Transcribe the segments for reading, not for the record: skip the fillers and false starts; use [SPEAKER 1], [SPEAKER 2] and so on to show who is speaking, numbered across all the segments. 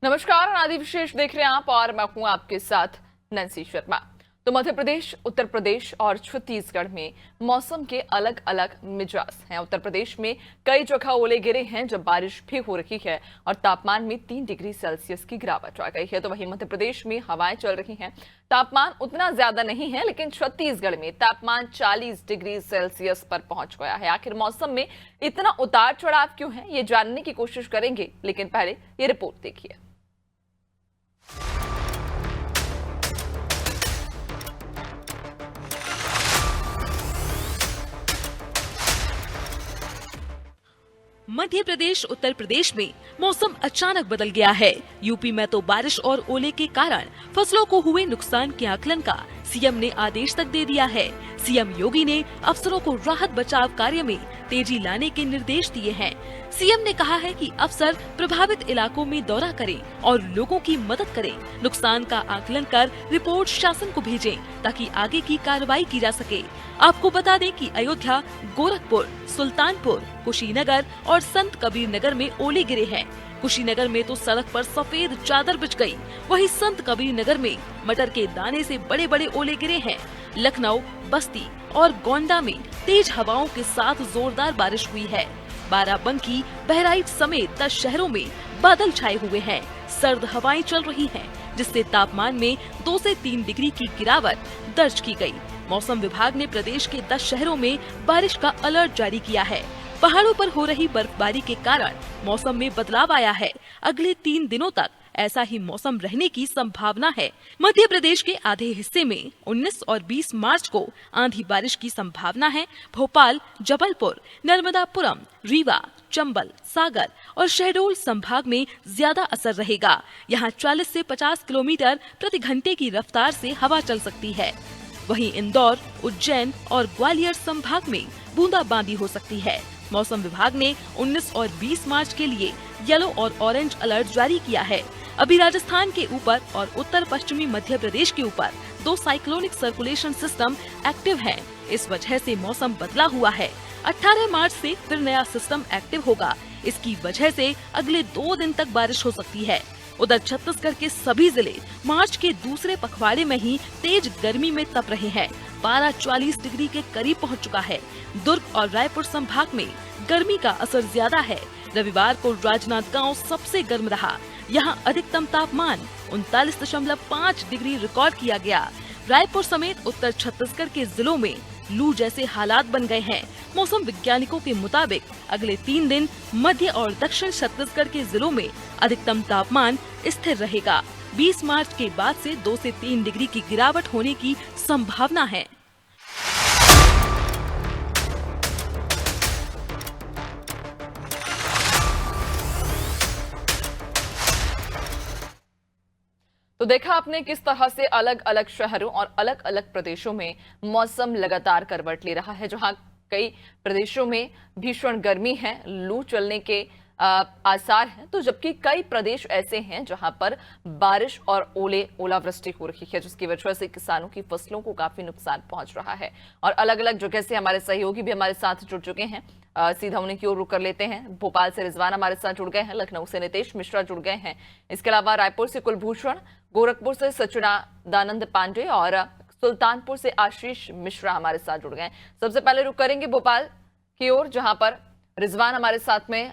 [SPEAKER 1] नमस्कार, आदि विशेष देख रहे हैं आप और मैं हूं आपके साथ नैन्सी शर्मा। तो मध्य प्रदेश, उत्तर प्रदेश और छत्तीसगढ़ में मौसम के अलग अलग मिजाज हैं। उत्तर प्रदेश में कई जगह ओले गिरे हैं जब बारिश भी हो रही है और तापमान में 3 डिग्री सेल्सियस की गिरावट आ गई है। तो वहीं मध्य प्रदेश में हवाएं चल रही हैं। तापमान उतना ज्यादा नहीं है, लेकिन छत्तीसगढ़ में तापमान 40 डिग्री सेल्सियस पर पहुंच गया है। आखिर मौसम में इतना उतार चढ़ाव क्यों है, ये जानने की कोशिश करेंगे, लेकिन पहले ये रिपोर्ट देखिए।
[SPEAKER 2] मध्य प्रदेश, उत्तर प्रदेश में मौसम अचानक बदल गया है। यूपी में तो बारिश और ओले के कारण फसलों को हुए नुकसान के आकलन का सीएम ने आदेश तक दे दिया है। सीएम योगी ने अफसरों को राहत बचाव कार्य में तेजी लाने के निर्देश दिए हैं। सीएम ने कहा है कि अफसर प्रभावित इलाकों में दौरा करें और लोगों की मदद करें। नुकसान का आकलन कर रिपोर्ट शासन को भेजें ताकि आगे की कार्रवाई की जा सके। आपको बता दें कि अयोध्या, गोरखपुर, सुल्तानपुर, कुशीनगर और संत कबीर नगर में ओले गिरे हैं। कुशीनगर में तो सड़क पर सफेद चादर बिछ गई। वहीं संत कबीर नगर में मटर के दाने से बड़े बड़े ओले गिरे हैं। लखनऊ, बस्ती और गोंडा में तेज हवाओं के साथ जोरदार बारिश हुई है। बाराबंकी, बहराइच समेत 10 शहरों में बादल छाए हुए हैं। सर्द हवाएं चल रही हैं, जिससे तापमान में 2 से 3 डिग्री की गिरावट दर्ज की गई। मौसम विभाग ने प्रदेश के 10 शहरों में बारिश का अलर्ट जारी किया है। पहाड़ों पर हो रही बर्फबारी के कारण मौसम में बदलाव आया है। अगले 3 दिनों तक ऐसा ही मौसम रहने की संभावना है। मध्य प्रदेश के आधे हिस्से में 19 और 20 मार्च को आंधी बारिश की संभावना है। भोपाल, जबलपुर, नर्मदापुरम, रीवा, चंबल, सागर और शहडोल संभाग में ज्यादा असर रहेगा। यहाँ 40 से 50 किलोमीटर प्रति घंटे की रफ्तार से हवा चल सकती है। वहीं इंदौर, उज्जैन और ग्वालियर संभाग में बूंदाबांदी हो सकती है। मौसम विभाग ने 19 और 20 मार्च के लिए येलो और ऑरेंज अलर्ट जारी किया है। अभी राजस्थान के ऊपर और उत्तर पश्चिमी मध्य प्रदेश के ऊपर 2 साइक्लोनिक सर्कुलेशन सिस्टम एक्टिव हैं। इस वजह से मौसम बदला हुआ है। 18 मार्च से फिर नया सिस्टम एक्टिव होगा। इसकी वजह से अगले 2 दिन तक बारिश हो सकती है। उधर छत्तीसगढ़ के सभी जिले मार्च के दूसरे पखवाड़े में ही तेज गर्मी में तप रहे हैं। पारा 40 डिग्री के करीब पहुंच चुका है। दुर्ग और रायपुर संभाग में गर्मी का असर ज्यादा है। रविवार को राजनांदगांव सबसे गर्म रहा। यहां अधिकतम तापमान 39.5 डिग्री रिकॉर्ड किया गया। रायपुर समेत उत्तर छत्तीसगढ़ के जिलों में लू जैसे हालात बन गए हैं। मौसम वैज्ञानिकों के मुताबिक अगले 3 दिन मध्य और दक्षिण छत्तीसगढ़ के जिलों में अधिकतम तापमान स्थिर रहेगा। 20 मार्च के बाद से 2 से 3 डिग्री की गिरावट होने की संभावना है।
[SPEAKER 1] तो देखा आपने किस तरह से अलग अलग शहरों और अलग अलग प्रदेशों में मौसम लगातार करवट ले रहा है। जहां कई प्रदेशों में भीषण गर्मी है, लू चलने के आसार हैं, तो जबकि कई प्रदेश ऐसे हैं जहां पर बारिश और ओलावृष्टि हो रही है, जिसकी वजह से किसानों की फसलों को काफी नुकसान पहुंच रहा है। और अलग अलग जगह से हमारे सहयोगी भी हमारे साथ जुड़ चुके हैं। सीधा उन्हीं की ओर रुख कर लेते हैं। भोपाल से रिजवान हमारे साथ जुड़ गए हैं, लखनऊ से नितेश मिश्रा जुड़ गए हैं, इसके अलावा रायपुर से कुलभूषण, गोरखपुर से सच्चिदानंद पांडे और सुल्तानपुर से आशीष मिश्रा हमारे साथ जुड़ गए हैं। सबसे पहले रुख करेंगे भोपाल की ओर, जहां पर रिजवान हमारे साथ में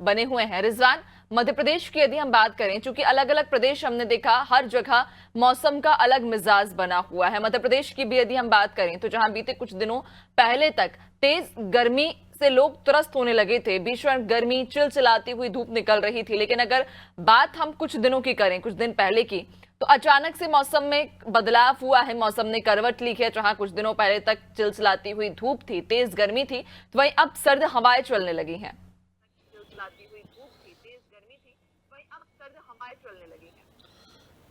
[SPEAKER 1] बने हुए हैं। रिजवान, मध्य प्रदेश की यदि हम बात करें, चूंकि अलग अलग प्रदेश हमने देखा हर जगह मौसम का अलग मिजाज बना हुआ है। मध्य प्रदेश की भी यदि हम बात करें तो जहां बीते कुछ दिनों पहले तक तेज गर्मी से लोग त्रस्त होने लगे थे, भीषण गर्मी, चिलचिलाती हुई धूप निकल रही थी, लेकिन अगर बात हम कुछ दिनों की करें, कुछ दिन पहले की, तो अचानक से मौसम में बदलाव हुआ है। मौसम ने करवट ली है। जहां कुछ दिनों पहले तक चिलचिलाती हुई धूप थी, तेज गर्मी थी, तो वहीं अब सर्द हवाएं चलने लगी हैं।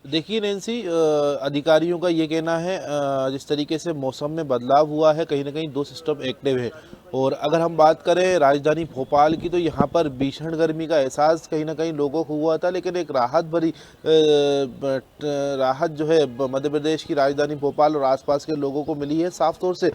[SPEAKER 3] देखिए नैन्सी, अधिकारियों का ये कहना है जिस तरीके से मौसम में बदलाव हुआ है, कहीं ना कहीं 2 सिस्टम एक्टिव है। और अगर हम बात करें राजधानी भोपाल की, तो यहाँ पर भीषण गर्मी का एहसास कहीं ना कहीं लोगों को हुआ था, लेकिन एक राहत भरी राहत जो है मध्य प्रदेश की राजधानी भोपाल और आसपास के लोगों को मिली है। साफ तौर से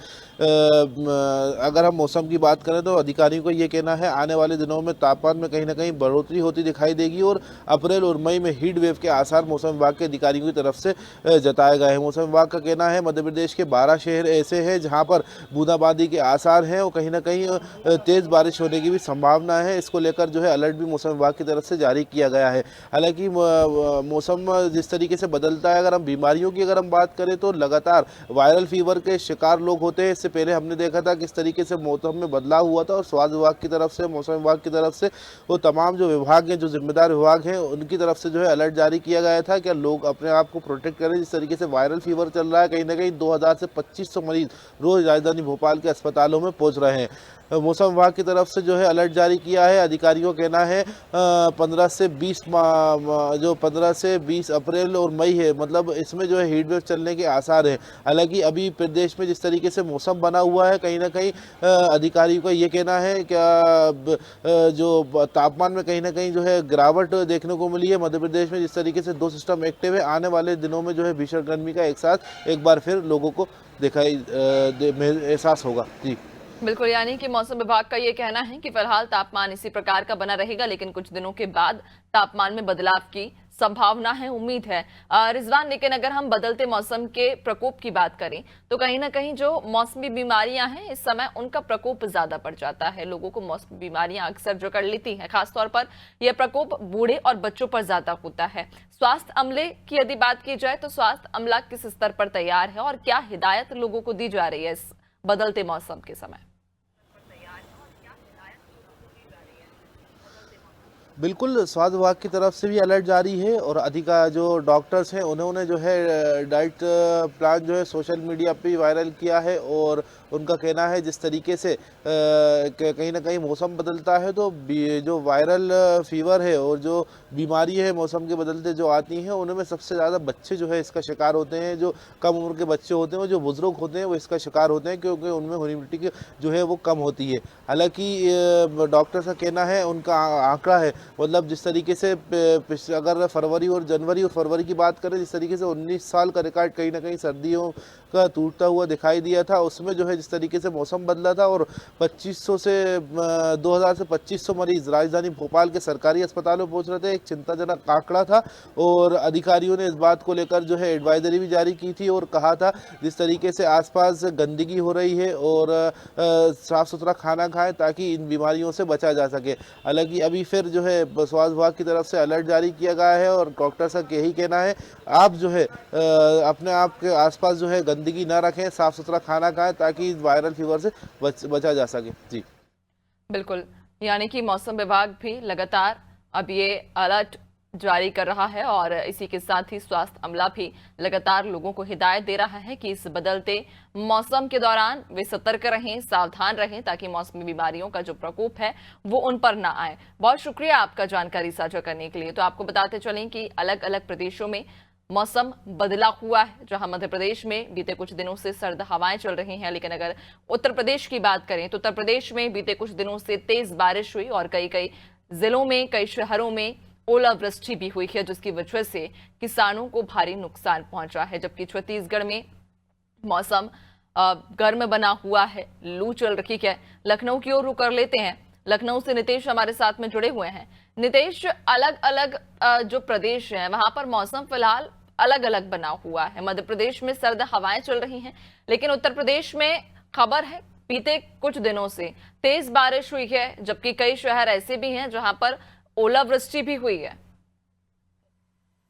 [SPEAKER 3] अगर हम मौसम की बात करें तो अधिकारियों का ये कहना है आने वाले दिनों में तापमान में कहीं ना कहीं बढ़ोतरी होती दिखाई देगी और अप्रैल और मई में हीट वेव के आसार मौसम विभाग के अधिकारियों की तरफ से जताए गए हैं। मौसम विभाग का कहना है मध्य प्रदेश के 12 शहर ऐसे हैं जहां पर बूंदाबांदी के आसार हैं और कहीं ना कहीं तेज बारिश होने की भी संभावना है। इसको लेकर जो है अलर्ट भी मौसम विभाग की तरफ से जारी किया गया है। हालांकि मौसम जिस तरीके से बदलता है, अगर हम बीमारियों की अगर हम बात करें तो लगातार वायरल फीवर के शिकार लोग होते हैं। इससे पहले हमने देखा था किस तरीके से मौसम में बदलाव हुआ था और स्वास्थ्य विभाग की तरफ से, मौसम विभाग की तरफ से वो तमाम जो विभाग हैं, जो जिम्मेदार विभाग हैं, उनकी तरफ से जो है अलर्ट जारी किया गया था कि लोग अपने आप को प्रोटेक्ट करें। जिस तरीके से वायरल फीवर चल रहा है, कहीं ना कहीं 2000 से 2500 मरीज रोज राजधानी भोपाल के अस्पतालों में पहुंच रहे हैं। मौसम विभाग की तरफ से जो है अलर्ट जारी किया है। अधिकारियों का कहना है 15 से 20 अप्रैल और मई है, मतलब इसमें जो है हीट वेव चलने के आसार हैं। हालांकि अभी प्रदेश में जिस तरीके से मौसम बना हुआ है, कहीं ना कहीं अधिकारियों का ये कहना है कि जो तापमान में कहीं ना कहीं जो है गिरावट देखने को मिली है। मध्य प्रदेश में जिस तरीके से 2 सिस्टम एक्टिव है, आने वाले दिनों में जो है भीषण गर्मी का एहसास एक बार फिर लोगों को एहसास होगा। जी
[SPEAKER 1] बिल्कुल, यानी कि मौसम विभाग का ये कहना है कि फिलहाल तापमान इसी प्रकार का बना रहेगा, लेकिन कुछ दिनों के बाद तापमान में बदलाव की संभावना है, उम्मीद है। रिजवान, लेकिन अगर हम बदलते मौसम के प्रकोप की बात करें तो कहीं ना कहीं जो मौसमी बीमारियां हैं इस समय उनका प्रकोप ज्यादा बढ़ जाता है। लोगों को मौसमी बीमारियां अक्सर जो कर लेती हैं, खासतौर पर यह प्रकोप बूढ़े और बच्चों पर ज्यादा होता है। स्वास्थ्य अमले की यदि बात की जाए तो स्वास्थ्य अमला किस स्तर पर तैयार है और क्या हिदायत लोगों को दी जा रही है इस बदलते मौसम के समय?
[SPEAKER 3] बिल्कुल, स्वास्थ्य विभाग की तरफ से भी अलर्ट जारी है और जो डॉक्टर्स हैं उन्होंने जो है डाइट प्लान जो है सोशल मीडिया पे वायरल किया है और उनका कहना है जिस तरीके से कहीं ना कहीं मौसम बदलता है तो जो वायरल फीवर है और जो बीमारी है मौसम के बदलते जो आती हैं, उनमें सबसे ज़्यादा बच्चे जो है इसका शिकार होते हैं। जो कम उम्र के बच्चे होते हैं और जो बुजुर्ग होते हैं वो इसका शिकार होते हैं, क्योंकि उनमें इम्यूनिटी जो है वो कम होती है। हालांकि डॉक्टर का कहना है, उनका आंकड़ा है, मतलब जिस तरीके से अगर फरवरी और जनवरी और फरवरी की बात करें, जिस तरीके से 19 साल का रिकॉर्ड कहीं ना कहीं सर्दियों का टूटता हुआ दिखाई दिया था, उसमें जो है जिस तरीके से मौसम बदला था और 2000 से 2500 मरीज राजधानी भोपाल के सरकारी अस्पतालों में पहुंच रहे थे, एक चिंताजनक आंकड़ा था। और अधिकारियों ने इस बात को लेकर जो है एडवाइजरी भी जारी की थी और कहा था जिस तरीके से आसपास गंदगी हो रही है और साफ सुथरा खाना खाएं ताकि इन बीमारियों से बचा जा सके। हालांकि अभी फिर जो है स्वास्थ्य विभाग की तरफ से अलर्ट जारी किया गया है और डॉक्टर साहब यही कहना है, आप जो है अपने आप के आसपास जो है गंदगी ना रखें, साफ सुथरा खाना खाएं ताकि वायरल फीवर से बचा जा सके। जी
[SPEAKER 1] बिल्कुल, यानी कि मौसम विभाग भी लगातार अब ये अलर्ट जारी कर रहा है और इसी के साथ ही स्वास्थ्य अमला भी लगातार लोगों को हिदायत दे रहा है कि इस बदलते मौसम के दौरान वे सतर्क रहें, सावधान रहें, ताकि मौसमी बीमारियों का जो प्रकोप है वो उन पर ना आए। बहुत शुक्रिया आपका जानकारी साझा करने के लिए। तो आपको बताते चलें कि अलग अलग प्रदेशों में मौसम बदला हुआ है। जहां मध्य प्रदेश में बीते कुछ दिनों से सर्द हवाएं चल रही हैं, लेकिन अगर उत्तर प्रदेश की बात करें तो उत्तर प्रदेश में बीते कुछ दिनों से तेज बारिश हुई और कई जिलों में, कई शहरों में ओलावृष्टि भी हुई है, जिसकी वजह से किसानों को भारी नुकसान पहुंचा है। जबकि छत्तीसगढ़ में मौसम गर्म बना हुआ है, लू चल रही है। लखनऊ की ओर रुख कर लेते हैं। लखनऊ से नितेश हमारे साथ में जुड़े हुए हैं। नितेश, अलग अलग जो प्रदेश हैं वहां पर मौसम फिलहाल अलग अलग बना हुआ है। मध्य प्रदेश में सर्द हवाएं चल रही हैं, लेकिन उत्तर प्रदेश में खबर है बीते कुछ दिनों से तेज बारिश हुई है, जबकि कई शहर ऐसे भी हैं जहां पर ओलावृष्टि भी हुई है।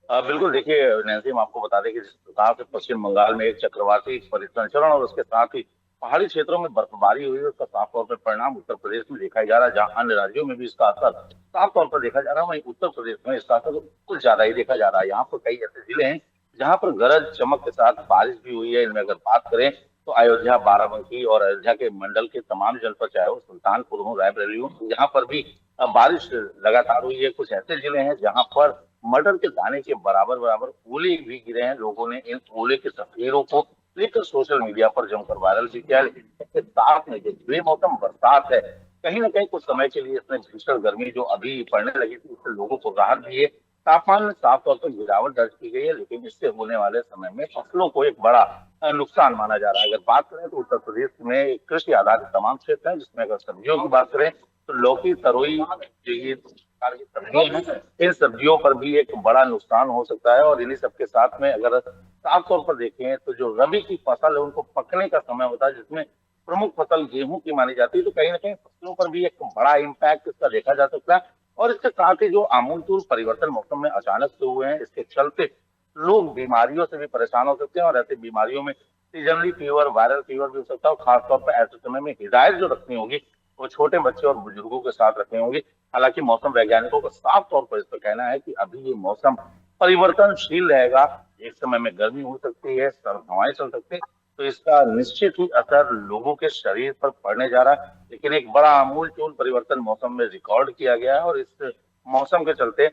[SPEAKER 4] बिल्कुल, देखिए नैन्सी, हम आपको बता दें कि जिस प्रकार से पश्चिम बंगाल में एक चक्रवाती परिसंचरण और उसके साथ ही पहाड़ी क्षेत्रों में बर्फबारी हुई है, उसका साफ तौर पर परिणाम उत्तर प्रदेश में देखा जा रहा है, जहां अन्य राज्यों में भी इसका असर साफ तौर पर देखा जा रहा है, वहीं उत्तर प्रदेश में इसका असर कुछ ज्यादा ही देखा जा रहा है। यहाँ पर कई ऐसे जिले हैं जहाँ पर गरज चमक के साथ बारिश भी हुई है। इनमें अगर बात करें तो अयोध्या, बाराबंकी और अयोध्या के मंडल के तमाम जनपद, चाहे वो सुल्तानपुर हो, रायबरेली हो, यहाँ पर भी बारिश लगातार हुई है। कुछ ऐसे जिले हैं जहाँ पर मटर के दाने के बराबर बराबर ओले भी गिरे हैं। लोगों ने इन ओले की तस्वीरों को लेकर सोशल मीडिया पर जमकर वायरल भी किया। लेकिन इसके साथ में जो बेमौसम बरसात है, कहीं ना कहीं कुछ समय के लिए इसमें भीषण गर्मी जो अभी पड़ने लगी थी, इससे लोगों को राहत भी है। तापमान में साफ तौर पर गिरावट दर्ज की गई है, लेकिन इससे होने वाले समय में फसलों को एक बड़ा नुकसान माना जा रहा है। अगर बात करें तो उत्तर प्रदेश में कृषि आधारित तमाम क्षेत्र हैं, जिसमें अगर सब्जियों की बात करें तो लौकी, तरोई, जो ये प्रकार की सब्जियां हैं, इन सब्जियों पर भी एक बड़ा नुकसान हो सकता है। और इन्हीं सबके साथ में अगर साफ तौर पर देखें तो जो रबी की फसल है, उनको पकने का समय होता है, जिसमें प्रमुख फसल गेहूं की मानी जाती है, तो कहीं ना कहीं फसलों पर भी एक बड़ा इम्पैक्ट इसका देखा जा सकता है। और इसके साथ ही जो आमूलतूल परिवर्तन मौसम में अचानक से हुए हैं, इसके चलते लोग बीमारियों से भी परेशान हो सकते हैं। और ऐसी बीमारियों में सीजनली फीवर, वायरल फीवर भी हो सकता है। और खासतौर पर ऐसे समय में हिदायत जो रखनी होगी वो छोटे बच्चे और बुजुर्गों के साथ रखनी होगी। हालांकि मौसम वैज्ञानिकों का साफ तौर पर इस पर कहना है कि अभी ये मौसम परिवर्तनशील रहेगा। एक समय में गर्मी हो सकती है, सर्द हवाएं चल सकती है, तो इसका निश्चित ही असर लोगों के शरीर पर पड़ने जा रहा है। लेकिन एक बड़ा आमूलचूल परिवर्तन मौसम में रिकॉर्ड किया गया है। और इस मौसम के चलते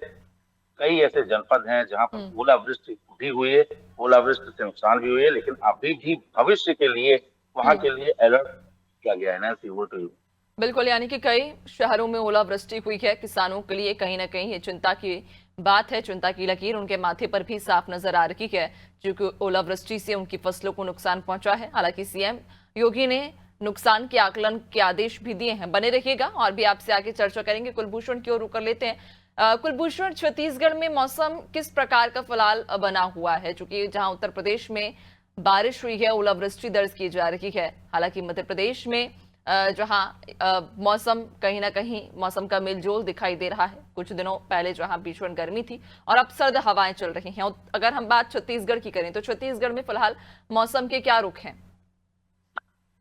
[SPEAKER 4] कई ऐसे जनपद हैं जहां पर ओलावृष्टि भी हुई है, ओलावृष्टि से नुकसान भी हुए है। लेकिन अभी भी भविष्य के लिए वहां के लिए अलर्ट किया गया है। नैन्सी, वो तो
[SPEAKER 1] बिल्कुल, यानी कि कई शहरों में ओलावृष्टि हुई है। किसानों के लिए कहीं ना कहीं ये चिंता की बात है, चिंता की लकीर उनके माथे पर भी साफ नजर आ रही है, क्योंकि ओलावृष्टि से उनकी फसलों को नुकसान पहुंचा है। हालांकि सीएम योगी ने नुकसान के आकलन के आदेश भी दिए हैं। बने रहिएगा और भी आपसे आगे चर्चा करेंगे। कुलभूषण की ओर रुख कर लेते हैं। कुलभूषण, छत्तीसगढ़ में मौसम किस प्रकार का फिलहाल बना हुआ है? चूंकि जहां उत्तर प्रदेश में बारिश हुई है, ओलावृष्टि दर्ज की जा रही है। हालांकि मध्य प्रदेश में जहां मौसम कहीं ना कहीं मौसम का मेलजोल दिखाई दे रहा है। कुछ दिनों पहले जहां भीषण गर्मी थी और अब सर्द हवाएं चल रही हैं। अगर हम बात छत्तीसगढ़ की करें तो छत्तीसगढ़ में फिलहाल मौसम के क्या रुख हैं?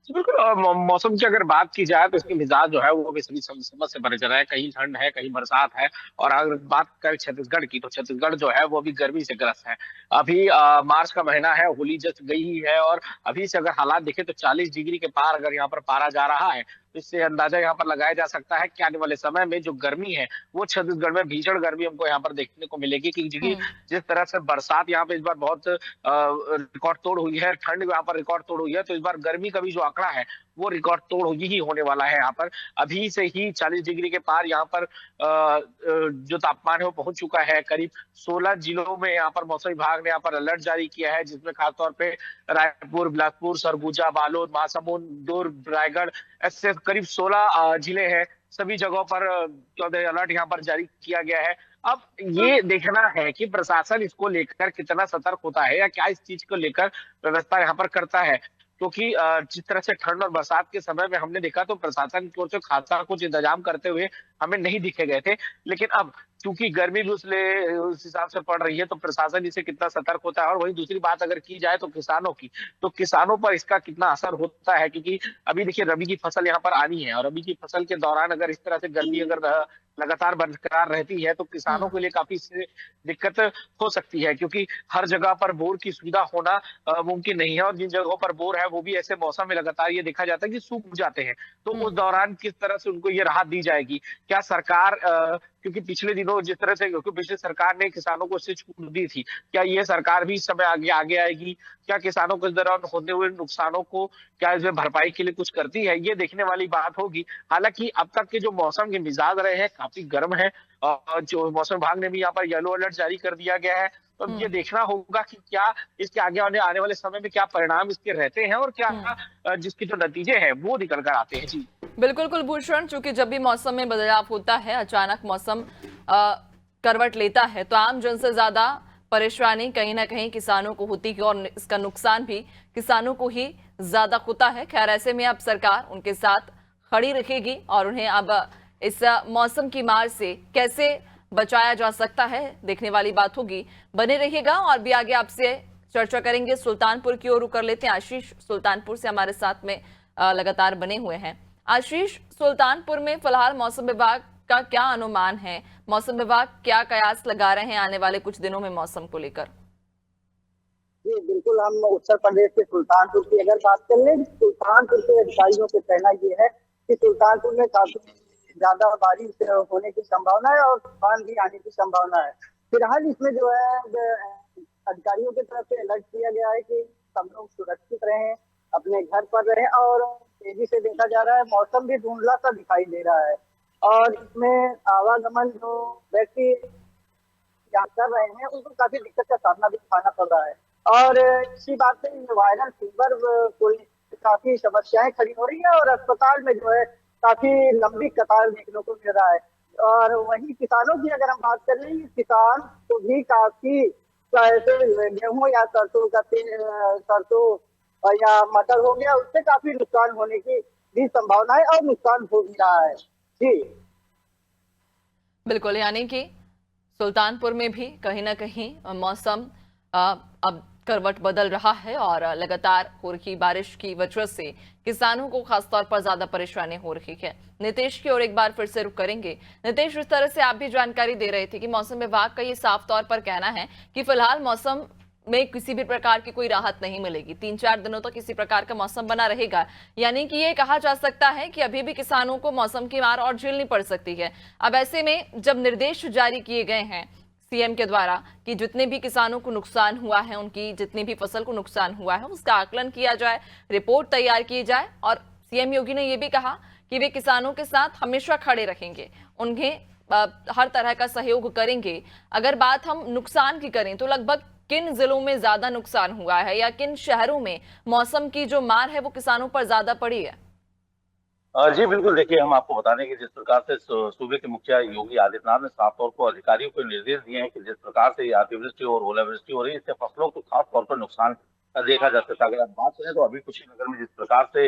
[SPEAKER 5] बिल्कुल। मौसम की अगर बात की जाए तो इसके मिजाज जो है वो भी सभी समझ से भरे रहा है। कहीं ठंड है, कहीं बरसात है। और अगर बात करें छत्तीसगढ़ की तो छत्तीसगढ़ जो है वो अभी गर्मी से ग्रस्त है। अभी मार्च का महीना है, होली जस्ट गई ही है। और अभी से अगर हालात देखें तो 40 डिग्री के पार अगर यहाँ पर पारा जा रहा है, तो इससे अंदाजा यहाँ पर लगाया जा सकता है कि आने वाले समय में जो गर्मी है वो छत्तीसगढ़ में भीषण गर्मी हमको यहाँ पर देखने को मिलेगी। क्योंकि जिस तरह से बरसात यहाँ पे इस बार बहुत रिकॉर्ड तोड़ हुई है, ठंड यहाँ पर रिकॉर्ड तोड़ हुई है, तो इस बार गर्मी का भी जो आंकड़ा है वो रिकॉर्ड तोड़ ही होने वाला है। यहाँ पर अभी से ही 40 डिग्री के पार यहाँ पर जो तापमान है वो पहुंच चुका है। करीब 16 जिलों में यहाँ पर मौसम विभाग ने यहाँ पर अलर्ट जारी किया है, जिसमें खासतौर पे रायपुर, बिलासपुर, सरगुजा, बालोद, महासमुंद, दुर्ग, रायगढ़, ऐसे करीब 16 जिले हैं। सभी जगहों पर अलर्ट यहाँ पर जारी किया गया है। अब ये देखना है कि प्रशासन इसको लेकर कितना सतर्क होता है या क्या इस चीज को लेकर व्यवस्था यहाँ पर करता है। क्योंकि जिस तरह से ठंड और बरसात के समय में हमने देखा तो प्रशासन की ओर से खासा कुछ इंतजाम करते हुए हमें नहीं दिखे गए थे। लेकिन अब क्योंकि गर्मी भी उस हिसाब से पड़ रही है तो प्रशासन इसे कितना सतर्क होता है। और वही दूसरी बात अगर की जाए तो किसानों की, तो किसानों पर इसका कितना असर होता है। क्योंकि अभी देखिए रबी की फसल यहाँ पर आनी है और रबी की फसल के दौरान अगर इस तरह से गर्मी अगर लगातार बरकरार रहती है तो किसानों के लिए काफी दिक्कत हो सकती है। क्योंकि हर जगह पर बोर की सुविधा होना मुमकिन नहीं है। और जिन जगहों पर बोर है वो भी ऐसे मौसम में लगातार ये देखा जाता है कि सूख जाते हैं। तो उस दौरान किस तरह से उनको ये राहत दी जाएगी? क्या सरकार क्योंकि पिछले दिनों जिस तरह से पिछले सरकार ने किसानों को इससे छूट दी थी, क्या ये सरकार भी इस समय आगे आएगी? क्या किसानों को इस दौरान होने हुए नुकसानों को क्या इसमें भरपाई के लिए कुछ करती है? ये देखने वाली बात होगी। हालांकि अब तक के जो मौसम के मिजाज रहे हैं काफी गर्म है। और जो मौसम विभाग ने भी यहाँ पर येलो अलर्ट जारी कर दिया गया है। तो ये देखना होगा कि क्या इसके आगे आने वाले समय में क्या परिणाम इसके रहते हैं और क्या जिसके जो नतीजे हैं वो निकल कर आते हैं। जी
[SPEAKER 1] बिल्कुल कुलभूषण, चूंकि जब भी मौसम में बदलाव होता है, अचानक मौसम करवट लेता है, तो आम जन से ज्यादा परेशानी कहीं ना कहीं किसानों को होती है और इसका नुकसान भी किसानों को ही ज्यादा होता है। खैर, ऐसे में अब सरकार उनके साथ खड़ी रखेगी और उन्हें अब इस मौसम की मार से कैसे बचाया जा सकता है देखने वाली बात होगी। बने रहिएगा और भी आगे आपसे चर्चा करेंगे। सुल्तानपुर की ओर रुख कर लेते हैं। आशीष सुल्तानपुर से हमारे साथ में लगातार बने हुए हैं। आशीष, सुल्तानपुर में फिलहाल मौसम विभाग का क्या अनुमान है? मौसम विभाग क्या कयास लगा रहे हैं आने वाले कुछ दिनों में मौसम को लेकर?
[SPEAKER 6] जी बिल्कुल, हम उत्तर प्रदेश के सुल्तानपुर की अगर बात कर ले, सुल्तानपुर के अधिकारियों का कहना ये है कि सुल्तानपुर में काफी ज्यादा बारिश होने की संभावना है और तूफान भी आने की संभावना है। फिलहाल इसमें जो है अधिकारियों की तरफ से अलर्ट किया गया है कि सब लोग सुरक्षित रहें, अपने घर पर रहें। और तेजी से देखा जा रहा है मौसम भी धुंधला सा दिखाई दे रहा है और इसमें आवागमन जो व्यक्ति याद कर रहे हैं उनको काफी दिक्कत का सामना भी उठाना पड़ रहा है। और इसी बात से वायरल फीवर को काफी समस्याएं खड़ी हो रही है और अस्पताल में जो है काफी लंबी कतार देखने को मिल रहा है। और वहीं किसानों की अगर हम बात कर लें, किसान को भी काफी ऐसे गेहूं या सरसों का सरसों या मटर हो गया, उससे काफी नुकसान होने की भी संभावना है और नुकसान हो भी रहा है। जी
[SPEAKER 1] बिल्कुल, यानी कि सुल्तानपुर में भी कहीं ना कहीं मौसम अब करवट बदल रहा है और लगातार हो रही बारिश की वजह से किसानों को खासतौर पर ज्यादा परेशानी हो रही है। नीतीश की ओर एक बार फिर से रुख करेंगे। नीतीश, इस तरह से आप भी जानकारी दे रहे थे कि मौसम विभाग का ये साफ तौर पर कहना है कि फिलहाल मौसम में किसी भी प्रकार की कोई राहत नहीं मिलेगी, 3-4 दिनों तक किसी प्रकार का मौसम बना रहेगा। यानी कि ये कहा जा सकता है कि अभी भी किसानों को मौसम की मार और झेलनी पड़ सकती है। अब ऐसे में जब निर्देश जारी किए गए हैं सीएम के द्वारा कि जितने भी किसानों को नुकसान हुआ है, उनकी जितनी भी फसल को नुकसान हुआ है, उसका आकलन किया जाए, रिपोर्ट तैयार की जाए। और सीएम योगी ने यह भी कहा कि वे किसानों के साथ हमेशा खड़े रहेंगे, उन्हें हर तरह का सहयोग करेंगे। अगर बात हम नुकसान की करें तो लगभग किन जिलों में ज्यादा नुकसान हुआ है या किन शहरों में मौसम की जो मार है वो किसानों पर ज्यादा पड़ी है?
[SPEAKER 4] जी बिल्कुल, देखिए हम आपको बता दें कि जिस प्रकार से सूबे के मुखिया योगी आदित्यनाथ ने साफ तौर पर अधिकारियों को निर्देश दिए हैं कि जिस प्रकार से ये अतिवृष्टि और ओलावृष्टि हो रही है, इससे फसलों को खास तौर पर नुकसान देखा जा सकता है। अगर आप बात करें तो अभी कुशीनगर में जिस प्रकार से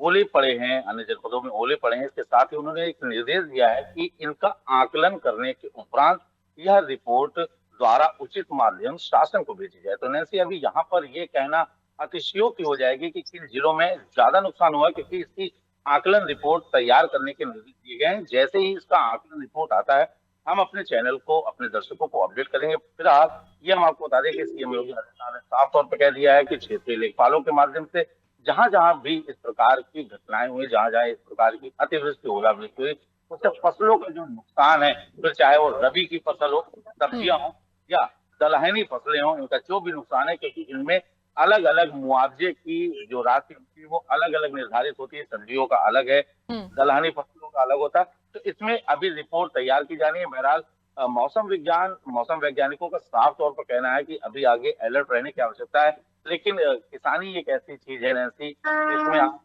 [SPEAKER 4] ओले पड़े हैं, अन्य जनपदों में ओले पड़े हैं, इसके साथ ही उन्होंने एक निर्देश दिया है कि इनका आकलन करने के उपरांत यह रिपोर्ट द्वारा उचित माध्यम शासन को भेजी जाए। तो नैन्सी, अभी यहाँ पर ये कहना अतिशयोक्ति हो जाएगी कि किन जिलों में ज्यादा नुकसान हुआ, क्योंकि इसकी आकलन रिपोर्ट तैयार करने के निर्देश दिए गए हैं। जैसे ही इसका आकलन रिपोर्ट आता है, हम अपने चैनल को, अपने दर्शकों को अपडेट करेंगे। फिलहाल ये हम आपको बता दें कि सीएम योगी आदित्यनाथ ने साफ तौर पर कह दिया है कि क्षेत्रीय लेखपालों के माध्यम से जहां जहां भी इस प्रकार की घटनाएं हुई, जहां जहां इस प्रकार की अतिवृष्टि ओलावृष्टि हुई, उससे फसलों का जो नुकसान है, फिर चाहे वो रबी की फसल हो, सब्जियां हो या दलहनी फसलें हो, इनका जो भी नुकसान है, क्योंकि इनमें अलग अलग मुआवजे की जो राशि होती है वो अलग अलग निर्धारित होती है। सब्जियों का अलग है, दलहनी फसलों का अलग होता है। तो इसमें अभी रिपोर्ट तैयार की जानी है। बहरहाल मौसम वैज्ञानिकों का साफ तौर पर कहना है कि अभी आगे अलर्ट रहने की आवश्यकता है। लेकिन किसानी एक ऐसी चीज है नैन्सी, इसमें आप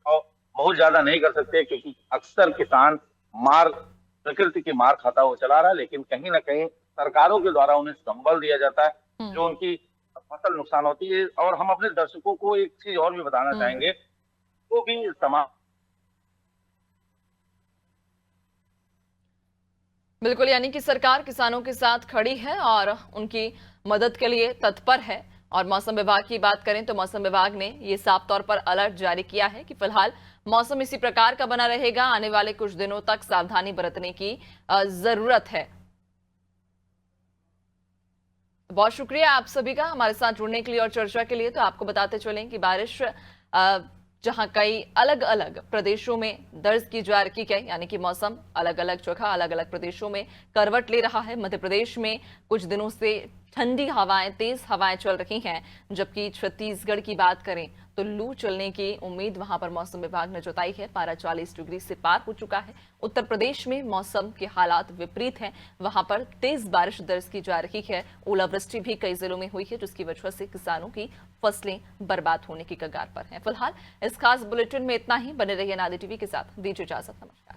[SPEAKER 4] बहुत ज्यादा नहीं कर सकते, क्योंकि अक्सर किसान प्रकृति की मार खाता हुआ चला रहा है। लेकिन कहीं ना कहीं सरकारों के द्वारा उन्हें संबल दिया जाता है जो उनकी फसल नुकसान होती है। और हम अपने दर्शकों को एक चीज और भी बताना चाहेंगे, वो भी
[SPEAKER 1] बिल्कुल, यानी कि सरकार किसानों के साथ खड़ी है और उनकी मदद के लिए तत्पर है। और मौसम विभाग की बात करें तो मौसम विभाग ने ये साफ तौर पर अलर्ट जारी किया है कि फिलहाल मौसम इसी प्रकार का बना रहेगा। आने वाले कुछ दिनों तक सावधानी बरतने की जरूरत है। बहुत शुक्रिया आप सभी का हमारे साथ जुड़ने के लिए और चर्चा के लिए। तो आपको बताते चलें कि बारिश जहां कई अलग अलग प्रदेशों में दर्ज की जा रही है, यानी कि मौसम अलग अलग जगह अलग अलग प्रदेशों में करवट ले रहा है। मध्य प्रदेश में कुछ दिनों से ठंडी हवाएं, तेज हवाएं चल रही हैं, जबकि छत्तीसगढ़ की बात करें तो लू चलने की उम्मीद वहां पर मौसम विभाग ने जताई है। पारा 40 डिग्री से पार हो चुका है। उत्तर प्रदेश में मौसम के हालात विपरीत हैं, वहां पर तेज बारिश दर्ज की जा रही है। ओलावृष्टि भी कई जिलों में हुई है, जिसकी वजह से किसानों की फसलें बर्बाद होने की कगार पर हैं। फिलहाल इस खास बुलेटिन में इतना ही। बने रहिए नादी टीवी के साथ। दीजिए इजाजत। नमस्कार।